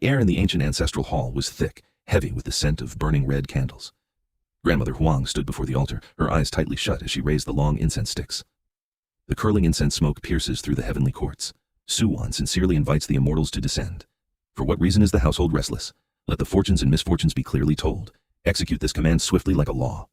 Air in the ancient ancestral hall was thick, heavy with the scent of burning red candles. Grandmother Huang stood before the altar, her eyes tightly shut as she raised the long incense sticks. The curling incense smoke pierces through the heavenly courts. Suwan sincerely invites the immortals to descend. For what reason is the household restless? Let the fortunes and misfortunes be clearly told. Execute this command swiftly like a law.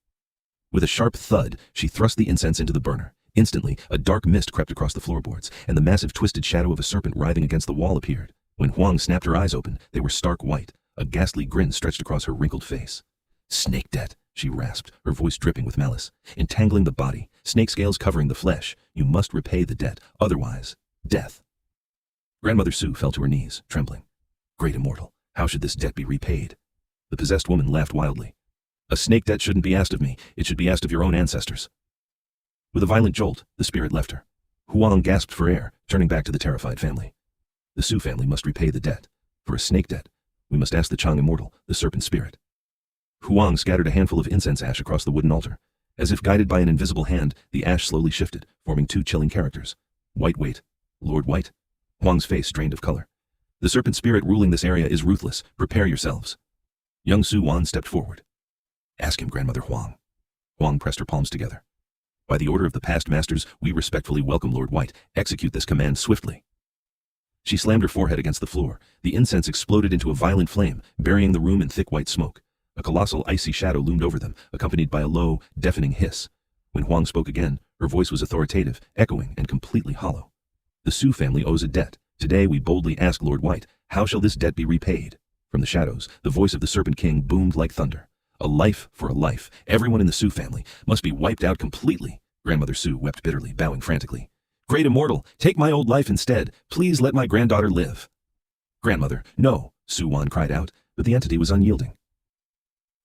With a sharp thud, she thrust the incense into the burner. Instantly, a dark mist crept across the floorboards, and the massive twisted shadow of a serpent writhing against the wall appeared. When Huang snapped her eyes open, they were stark white. A ghastly grin stretched across her wrinkled face. "Snake debt," she rasped, her voice dripping with malice. "Entangling the body, snake scales covering the flesh. You must repay the debt, otherwise, death." Grandmother Su fell to her knees, trembling. "Great immortal, how should this debt be repaid?" The possessed woman laughed wildly. "A snake debt shouldn't be asked of me, it should be asked of your own ancestors." With a violent jolt, the spirit left her. Huang gasped for air, turning back to the terrified family. The Su family must repay the debt. For a snake debt, we must ask the Chang immortal, the serpent spirit. Huang scattered a handful of incense ash across the wooden altar. As if guided by an invisible hand, the ash slowly shifted, forming two chilling characters. White Wait. Lord White. Huang's face drained of color. "The serpent spirit ruling this area is ruthless. Prepare yourselves." Young Su Wan stepped forward. "Ask him, Grandmother Huang." Huang pressed her palms together. "By the order of the past masters, we respectfully welcome Lord White. Execute this command swiftly." She slammed her forehead against the floor. The incense exploded into a violent flame, burying the room in thick white smoke. A colossal icy shadow loomed over them, accompanied by a low, deafening hiss. When Huang spoke again, her voice was authoritative, echoing, and completely hollow. "The Su family owes a debt. Today we boldly ask Lord White, how shall this debt be repaid?" From the shadows, the voice of the Serpent King boomed like thunder. "A life for a life. Everyone in the Su family must be wiped out completely." Grandmother Su wept bitterly, bowing frantically. "Great immortal, take my old life instead. Please let my granddaughter live." "Grandmother, no," Su Wan cried out, but the entity was unyielding.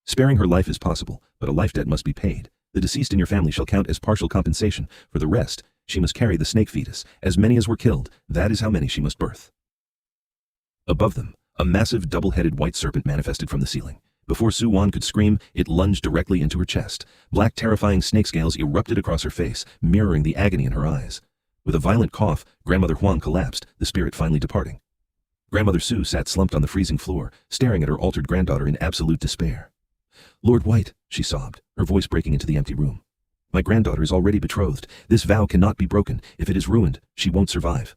"Sparing her life is possible, but a life debt must be paid. The deceased in your family shall count as partial compensation. For the rest, she must carry the snake fetus. As many as were killed, that is how many she must birth." Above them, a massive double-headed white serpent manifested from the ceiling. Before Su Wan could scream, it lunged directly into her chest. Black, terrifying snake scales erupted across her face, mirroring the agony in her eyes. With a violent cough, Grandmother Huang collapsed, the spirit finally departing. Grandmother Su sat slumped on the freezing floor, staring at her altered granddaughter in absolute despair. "Lord White," she sobbed, her voice breaking into the empty room. "My granddaughter is already betrothed. This vow cannot be broken. If it is ruined, she won't survive."